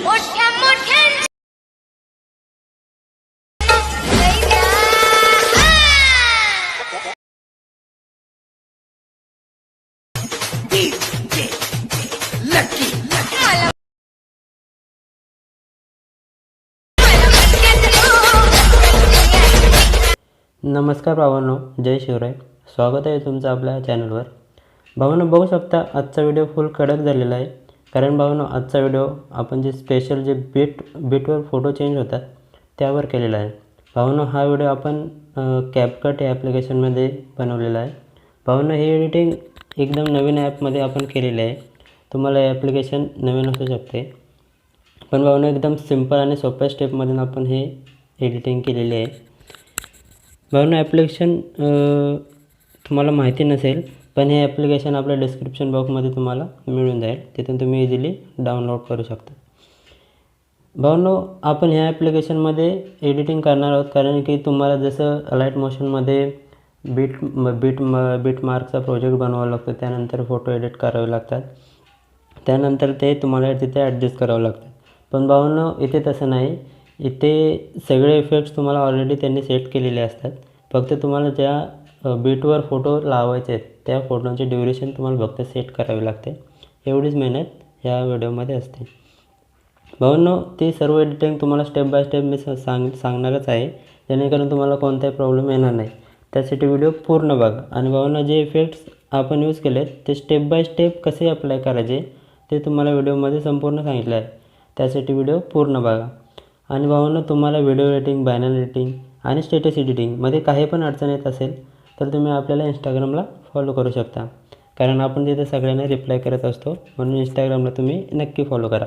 मोठ्या मोठ्या नमस्कार भावांनो, जय शिवराय. स्वागत आहे तुमचं आपल्या चॅनलवर. भावांनो, बघू शकता आजचा व्हिडिओ फुल कडक झालेला आहे. कारण भावांनो, आजचा व्हिडिओ आपण जे स्पेशल जे बीटवर फोटो चेंज होतात त्यावर केलेला आहे. भावांनो, हा व्हिडिओ आपण कॅपकट या ॲप्लिकेशनमध्ये बनवलेला आहे. भावांनो, हे एडिटिंग एकदम नवीन ॲपमध्ये आपण केलेले आहे. तुम्हाला हे ॲप्लिकेशन नवीन असू शकते, पण भावांनो एकदम सिंपल आणि सोप्या स्टेपमधून आपण हे एडिटिंग केलेले आहे. भावांनो, ॲप्लिकेशन तुम्हाला माहिती नसेल, पण हे ॲप्लिकेशन आपल्या डिस्क्रिप्शन बॉक्समध्ये तुम्हाला मिळून जाईल. तिथून तुम्ही इझिली डाउनलोड करू शकता. भावांनो, आपण ह्या ॲप्लिकेशनमध्ये एडिटिंग करणार आहोत, कारण की तुम्हाला जसं लाईट मोशनमध्ये बीट मार्कचा प्रोजेक्ट बनवावा लागतो, त्यानंतर फोटो एडिट करावे लागतात, त्यानंतर ते तुम्हाला तिथे ॲडजस्ट करावं लागतं. पण भावांनो, इथे तसं नाही. इथे सगळे इफेक्ट्स तुम्हाला ऑलरेडी त्यांनी सेट केलेले असतात. फक्त तुम्हाला ज्या बीटवर फोटो लावायचे आहेत त्या फोटोंचे ड्युरेशन तुम्हाला फक्त सेट करावे लागते. एवढीच मेहनत ह्या व्हिडिओमध्ये असते. भावांनो, ती सर्व एडिटिंग तुम्हाला स्टेप बाय स्टेप मी सांगणारच आहे, जेणेकरून तुम्हाला कोणताही प्रॉब्लेम येणार नाही. त्यासाठी व्हिडिओ पूर्ण बघा. आणि भावांनो, जे इफेक्ट्स आपण यूज केलेत ते स्टेप बाय स्टेप कसे अप्लाय करायचे ते तुम्हाला व्हिडिओमध्ये संपूर्ण सांगितलं आहे. त्यासाठी व्हिडिओ पूर्ण बघा. आणि भावांनो, तुम्हाला व्हिडिओ एडिटिंग, बॅनर एडिटिंग आणि स्टेटस एडिटिंगमध्ये काही पण अडचण येत असेल तर तुम्ही आपल्याला इंस्टाग्रामला फॉलो करू शकता, कारण आपण तिथे सगळ्यांना रिप्लाय करत असतो. म्हणून इंस्टाग्रामला तुम्ही नक्की फॉलो करा.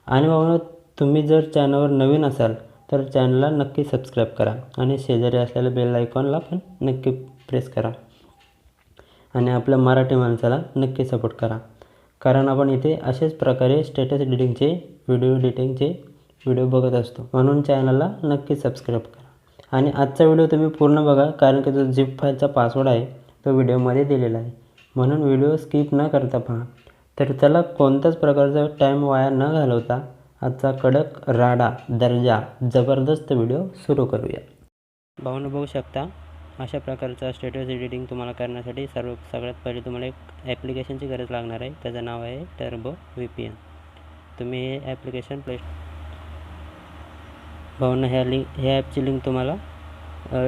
आणि भावांनो, तुम्ही जर चॅनलवर नवीन असाल तर चॅनलला नक्की सबस्क्राईब करा आणि शेजारी असलेल्या बेल आयकॉनला पण नक्की प्रेस करा. आणि आपल्या मराठी माणसाला नक्की सपोर्ट करा, कारण आपण इथे अशाच प्रकारे स्टेटस एडिटिंगचे, व्हिडिओ एडिटिंगचे व्हिडिओ बघत असतो. म्हणून चॅनलला नक्की सबस्क्राईब करा. आणि आजचा व्हिडिओ तुम्ही पूर्ण बघा, कारण की जो झिप फाईलचा पासवर्ड आहे तो व्हिडिओमध्ये दिलेला आहे. म्हणून व्हिडिओ स्किप न करता पहा. तर चला, कोणत्याच प्रकारचा टाईम वाया न घालवता आजचा कडक, राडा, दर्जा, जबरदस्त व्हिडिओ सुरू करूया. भावांनो, बघू शकता अशा प्रकारचा स्टेटस एडिटिंग तुम्हाला करण्यासाठी सगळ्यात पहिले तुम्हाला एक ॲप्लिकेशनची गरज लागणार आहे. त्याचं नाव आहे टर्बो VPN. तुम्ही हे ॲप्लिकेशन भावांनो, ह्या ॲपची लिंक तुम्हाला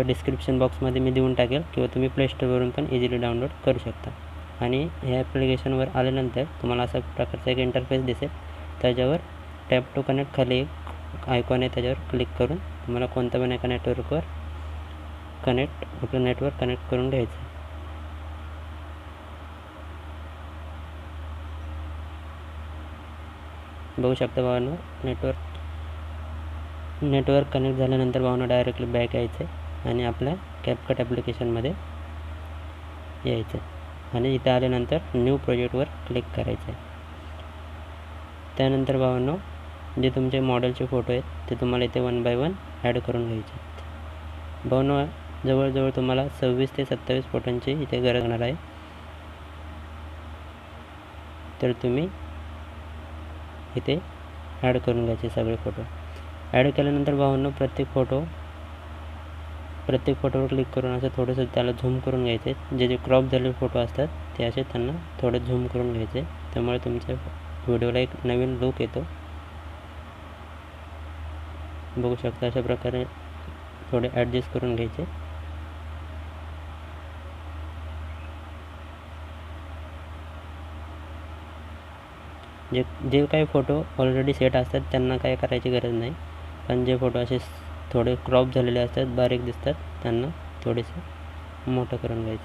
डिस्क्रिप्शन बॉक्समध्ये मी देऊन टाकेल, किंवा तुम्ही प्ले स्टोरवरून पण इझिली डाउनलोड करू शकता. आणि ह्या ॲप्लिकेशनवर आल्यानंतर तुम्हाला अशा प्रकारचा एक इंटरफेस दिसेल. त्याच्यावर टॅप टू कनेक्ट खाली एक आयकॉन आहे, त्याच्यावर क्लिक करून तुम्हाला कोणत्या पण एका नेटवर्कवर आपलं नेटवर्क कनेक्ट करून घ्यायचं. बघू शकता भावांनो, नेटवर्क कनेक्ट झाल्यानंतर भावांनो डायरेक्टली बॅक यायचं आणि आपल्या कॅपकट ॲप्लिकेशनमध्ये यायचं. आणि इथे आल्यानंतर न्यू प्रोजेक्टवर क्लिक करायचं आहे. त्यानंतर भावांनो, जे तुमचे मॉडेलचे फोटो आहेत ते तुम्हाला इथे 1 बाय 1 ॲड करून घ्यायचे आहेत. भावांनो, जवळजवळ तुम्हाला 26 ते 27 फोटोंची इथे गरज होणार आहे. तर तुम्ही इथे ॲड करून घ्यायचे सगळे फोटो. ॲड केल्यानंतर भावांनो, प्रत्येक फोटोवर क्लिक करून असं थोडंसं त्याला झूम करून घ्यायचे. जे क्रॉप झालेले फोटो असतात ते असे त्यांना थोडं झूम करून घ्यायचे. त्यामुळे तुमच्या व्हिडिओला एक नवीन लुक येतो. बघू शकता अशा प्रकारे थोडे ॲडजस्ट करून घ्यायचे. जे काही फोटो ऑलरेडी सेट असतात त्यांना काय करायची गरज नाही, पण जे फोटो असे थोडे क्रॉप झालेले असतात, बारीक दिसतात, त्यांना थोडेसे मोठं करून घ्यायचं.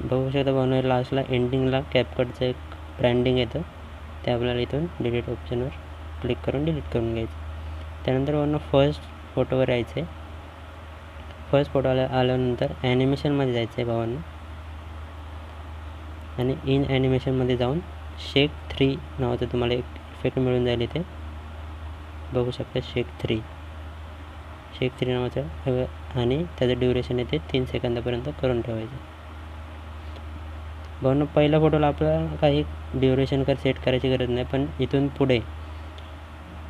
बघू शकता भावांनो, लास्टला एंडिंगला कॅपकटचं एक ब्रँडिंग येतं, ते आपल्याला इथून डिलीट ऑप्शनवर क्लिक करून डिलीट करून घ्यायचं. त्यानंतर भावांनो, फर्स्ट फोटोवर यायचं आहे. फर्स्ट फोटो आल्यानंतर ॲनिमेशनमध्ये जायचं आहे भावांनो, आणि इन ॲनिमेशनमध्ये जाऊन शेक 3 नावाचं तुम्हाला एक इफेक्ट मिळून जाईल इथे. बघू शकता शेक 3 नावाचं आणि त्याचं ड्युरेशन येते 3 सेकंदापर्यंत करून ठेवायचं. भावनो पहिल्या फोटोला आपल्याला काही ड्युरेशन सेट करायची गरज नाही, पण इथून पुढे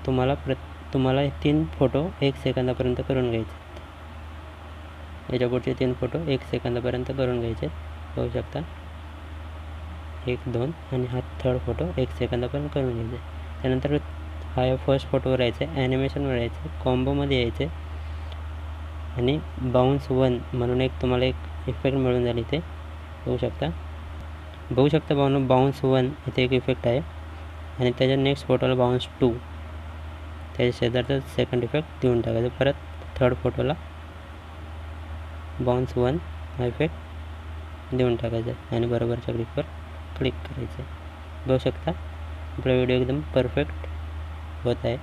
तुम्हाला 3 फोटो 1 सेकंदापर्यंत करून घ्यायचे. याच्या पुढचे 3 फोटो 1 सेकंदापर्यंत करून घ्यायचे. बघू शकता 1, 2 आणि हा 3rd फोटो 1 सेकंदापर्यंत करून घ्यायचे. त्यानंतर हा फर्स्ट फोटोवर यायचं, ॲनिमेशनवर यायचं, कॉम्बोमध्ये यायचे आणि बाउन्स 1 म्हणून तुम्हाला एक इफेक्ट मिळून जाईल इथे. बघू शकता भावनो बाउन्स 1 इथे एक इफेक्ट आहे आणि त्याच्या नेक्स्ट फोटोला बाउन्स 2, त्याच्या शेजारचा सेकंड इफेक्ट देऊन टाकायचं. परत 3rd फोटोला बाउन्स 1 हा इफेक्ट देऊन टाकायचा आणि बरोबरच्या क्लिकवर क्लिक करायचं. बघू शकता आपला व्हिडिओ एकदम परफेक्ट होत आहे.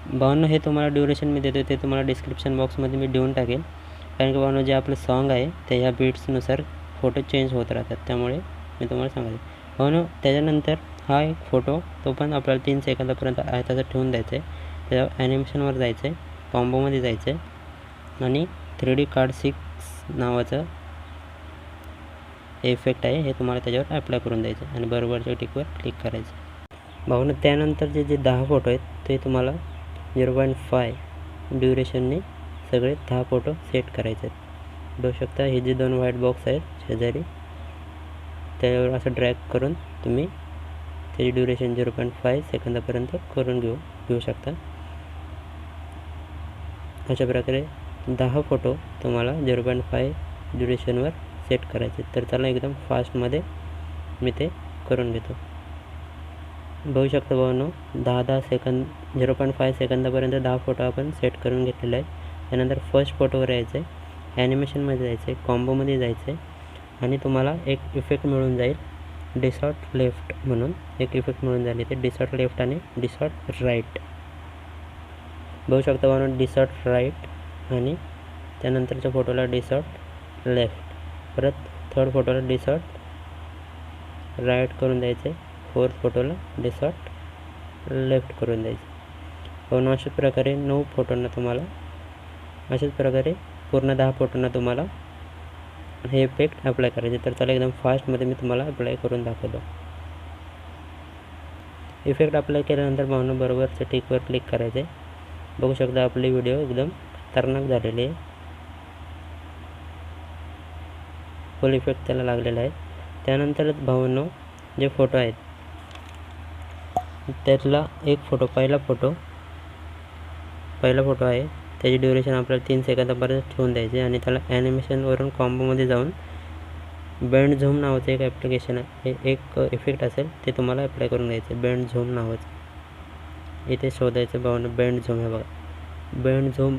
भावनो हे तुम्हाला ड्युरेशन मी देतो ते तुम्हाला डिस्क्रिप्शन बॉक्समध्ये मी देऊन टाकेल, कारण की भावनो जे आपलं सॉन्ग आहे ते ह्या बीट्सनुसार फोटो चेंज होत राहतात, त्यामुळे मी तुम्हाला सांगायचं. भावनो त्याच्यानंतर हा एक फोटो तो पण आपल्याला 3 सेकंदापर्यंत आहे तसं ठेवून द्यायचं आहे. त्याच्यावर ॲनिमेशनवर जायचं आहे, कॉम्बोमध्ये जायचं आहे आणि 3D कार्ड 6 नावाचं इफेक्ट आहे हे तुम्हाला त्याच्यावर ॲप्लाय करून द्यायचं आणि बरोबरच्या टिकवर क्लिक करायचं. भावनो त्यानंतर जे 10 फोटो आहेत ते तुम्हाला 0.5 ड्युरेशनने सगळे 10 फोटो सेट करायचे आहेत. बघू शकता हे जे 2 व्हाईट बॉक्स आहेत शेजारी त्यावर असं ड्रॅग करून तुम्ही त्याची ड्युरेशन 0.5 सेकंदापर्यंत करून घेऊ शकता. अशा प्रकारे 10 फोटो तुम्हाला 0.5 ड्युरेशनवर सेट करायचे. तर त्याला एकदम फास्टमध्ये मी ते करून घेतो. बघू शकता भावनो 10 सेकंद 0.5 सेकंदापर्यंत 10 फोटो आपण सेट करून घेतलेले आहेत. त्यानंतर फर्स्ट फोटोवर यायचं आहे, ॲनिमेशनमध्ये जायचं आहे, कॉम्बोमध्ये जायचं आहे आणि तुम्हाला एक इफेक्ट मिळून जाईल डिसॉर्ट लेफ्ट म्हणून एक इफेक्ट मिळून जाईल इथे. डिसॉर्ट लेफ्ट आणि डिसॉर्ट राईट. बघू शकता भावनो डिसॉर्ट राईट आणि त्यानंतरच्या फोटोला डिसॉर्ट लेफ्ट, परत 3rd फोटोला डिसॉर्ट राईट करून द्यायचे, 4th फोटोला डिसॉर्ट लेफ्ट करून द्यायचे. म्हणून अशाच प्रकारे 9 फोटोंना तुम्हाला अशाच प्रकारे पूर्ण 10 फोटोंना तुम्हाला हे इफेक्ट अप्लाय करायचे. तर त्याला एकदम फास्टमध्ये मी तुम्हाला अप्लाय करून दाखवतो. इफेक्ट अप्लाय केल्यानंतर भावनो बरोबरच्या टिकवर क्लिक करायचे. बघू शकता आपली व्हिडिओ एकदम खतरनाक झालेली आहे, फुल इफेक्ट त्याला लागलेला आहे. त्यानंतर भावनो जे फोटो आहेत त्यातला एक फोटो पहिला फोटो आहे त्याची ड्युरेशन आपल्याला 3 सेकंदापर्यंत ठेवून द्यायचे आणि त्याला ॲनिमेशनवरून कॉम्बोमध्ये जाऊन बेंड झूम नावाचं एक ॲप्लिकेशन आहे, एक इफेक्ट असेल ते तुम्हाला अप्लाय करून घ्यायचं. बेंड झूम नावाचं इथे शोधायचं भावनो. बेंड झूम आहे बघा, बेंड झूम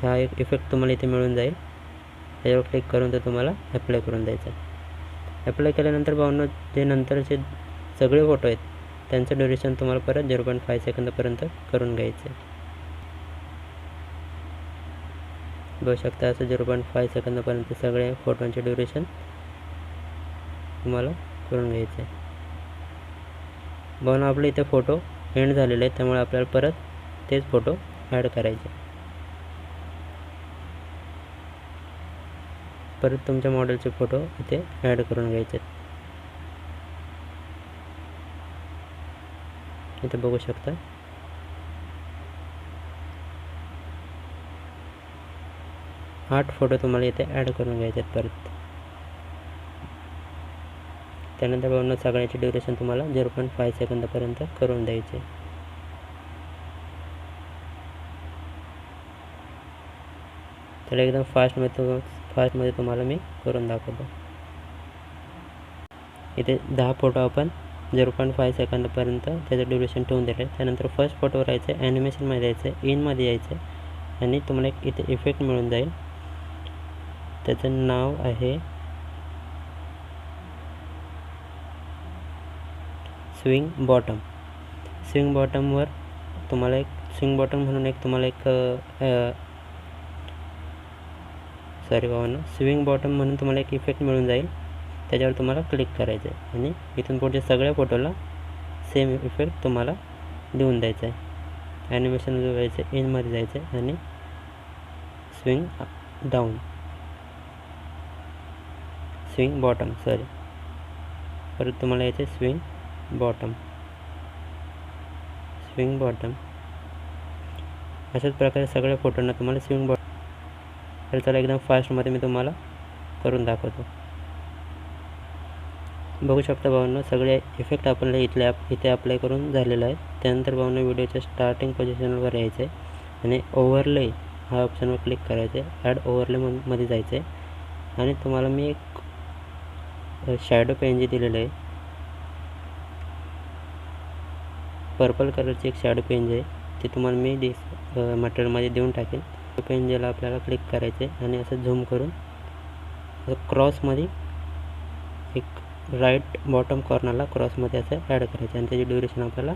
हा एक इफेक्ट तुम्हाला इथे मिळून जाईल. त्याच्यावर क्लिक करून ते तुम्हाला अप्लाय करून द्यायचं. अप्लाय केल्यानंतर भावनो जे नंतरचे सगळे फोटो आहेत त्यांचं ड्युरेशन तुम्हाला परत 0.5 सेकंदापर्यंत करून घ्यायचं आहे. बघू शकता असं 0.5 सेकंदापर्यंत सगळे फोटोंचे ड्युरेशन तुम्हाला करून घ्यायचं आहे. भावनो आपले इथे फोटो एंड झालेले आहेत, त्यामुळे आपल्याला परत तेच फोटो ॲड करायचे. परत तुमच्या मॉडेलचे फोटो इथे ॲड करून घ्यायचे. इथे बघू शकता 8 फोटो तुम्हाला इथे ॲड करून घ्यायचे आहेत परत. त्यानंतर भावनो सगळ्याची ड्युरेशन तुम्हाला 0.5 सेकंदापर्यंत करून द्यायचे. त्याला एकदम फास्टमध्ये तुम्हाला मी करून दाखवतो. इथे 10 फोटो आपण 0.5 सेकंदापर्यंत त्याचं ड्युरेशन ठेवून दिलं आहे. त्यानंतर फर्स्ट फोटोवर यायचं आहे, ॲनिमेशनमध्ये यायचं, इनमध्ये यायचं आणि तुम्हाला एक इथे इफेक्ट मिळून जाईल. त्याचं नाव आहे स्विंग बॉटम. स्विंग बॉटमवर तुम्हाला एक स्विंग बॉटम म्हणून एक तुम्हाला एक स्विंग बॉटम म्हणून तुम्हाला एक इफेक्ट मिळून जाईल. त्याच्यावर तुम्हाला क्लिक करायचं आहे आणि इथून पुढच्या सगळ्या फोटोला सेम इफेक्ट तुम्हाला देऊन द्यायचं आहे. ॲनिमेशन जो व्हायचं इनमध्ये जायचं आहे आणि स्विंग डाऊन, स्विंग बॉटम, परत तुम्हाला यायचं स्विंग बॉटम, स्विंग बॉटम. अशाच प्रकारे सगळ्या फोटोंना तुम्हाला स्विंग बॉटम. तर चला एकदम फास्टमध्ये मी तुम्हाला करून दाखवतो. बघू शकता भावांनो, सगळे इफेक्ट आपण इथे अप्लाय करून झालेलं आहे. त्यानंतर भावांनो व्हिडिओच्या स्टार्टिंग पोझिशनवर यायचं आहे आणि ओव्हरले हा ऑप्शनवर क्लिक करायचं आहे. ॲड ओव्हरलेमध्ये जायचं आहे आणि तुम्हाला मी एक शॅडो पेन जी दिलेलं आहे, पर्पल कलरची एक शॅडो पेन आहे, ती तुम्हाला मी मटेरियलमध्ये देऊन टाकेल. पेन जेला आपल्याला क्लिक करायचे आणि असं झूम करून क्रॉसमध्ये एक राईट बॉटम कॉर्नरला क्रॉसमध्ये असं ॲड करायचं आणि त्याची ड्युरेशन आपल्याला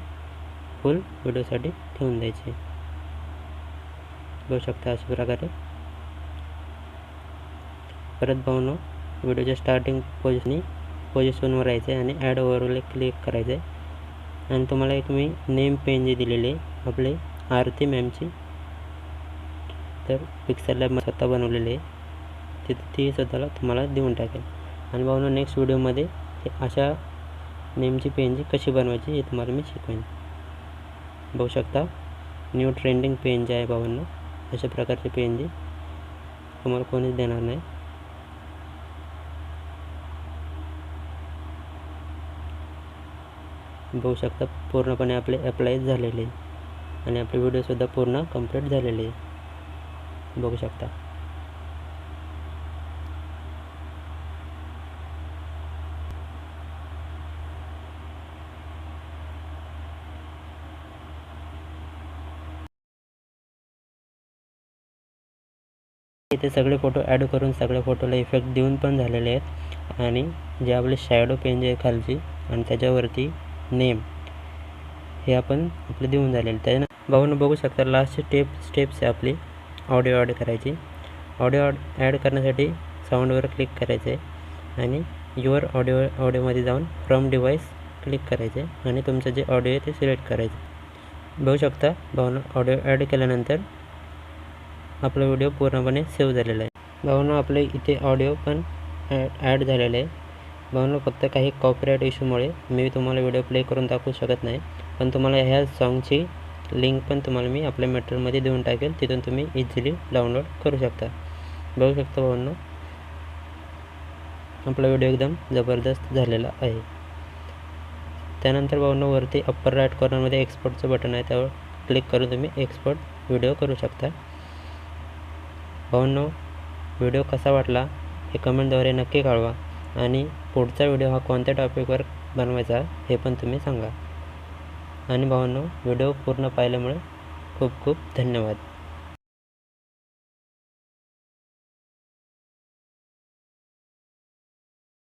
फुल व्हिडिओसाठी ठेवून द्यायची. बघू शकता अशा प्रकारे. परत भावनो व्हिडिओच्या स्टार्टिंग पोझिशनवर यायचं आहे आणि ॲड ओव्हरले क्लिक करायचं आहे आणि तुम्हाला एक मी नेम पेन जी दिलेली आहे आपले आरती मॅमची, तर पिक्सल लॅब स्वतः बनवलेली आहे, ती स्वतःला तुम्हाला देऊन टाकेल. आणि भावनो नेक्स्ट व्हिडिओमध्ये अशा नेमची पेनजी कशी बनवायची हे तुम्हाला मी शिकवेन. बघू शकता न्यू ट्रेंडिंग पेन जे आहे भावांनो, अशा प्रकारचे पेनजी तुम्हाला कोणीच देणार नाही. बघू शकता पूर्णपणे आपले अप्लाय झालेले आणि आपले व्हिडिओसुद्धा पूर्ण कंप्लीट झालेले आहे. बघू शकता. इथे सगळे फोटो ॲड करून सगळ्या फोटोला इफेक्ट देऊन पण झालेले आहेत आणि जे आपले शॅडो पेन जे आहे खालची आणि त्याच्यावरती नेम हे आपण आपले देऊन झालेले. त्याच्यानं भाऊन बघू शकता लास्टची स्टेप्स आहे आपली ऑडिओ ॲड करायची. ऑडिओ ॲड करण्यासाठी साऊंडवर क्लिक करायचे आणि युअर ऑडिओमध्ये जाऊन फ्रॉम डिव्हाइस क्लिक करायचे आणि तुमचं जे ऑडिओ आहे ते सिलेक्ट करायचं. बघू शकता भाऊन ऑडिओ ॲड केल्यानंतर आपला व्हिडिओ पूर्णपणे सेव्ह झालेला आहे. भाऊनो आपले इथे ऑडिओ पण ॲड झालेलं आहे. भाऊनो फक्त काही कॉपीराईट इश्यूमुळे मी तुम्हाला व्हिडिओ प्ले करून दाखवू शकत नाही, पण तुम्हाला ह्या सॉन्गची लिंक पण तुम्हाला मी आपल्या मटेरियलमध्ये देऊन टाकेल, तिथून तुम्ही इझिली डाउनलोड करू शकता. बघू शकता भाऊनो आपला व्हिडिओ एकदम जबरदस्त झालेला आहे. त्यानंतर भाऊनो वरती अप्पर राईट कॉर्नरमध्ये एक्सपोर्टचं बटन आहे, त्यावर क्लिक करून तुम्ही एक्सपोर्ट व्हिडिओ करू शकता. भाऊंनो व्हिडिओ कसा वाटला हे कमेंटद्वारे नक्की कळवा आणि पुढचा व्हिडिओ हा कोणत्या टॉपिकवर बनवायचा हे पण तुम्ही सांगा. आणि भाऊंनो व्हिडिओ पूर्ण पाहिल्यामुळे खूप खूप धन्यवाद.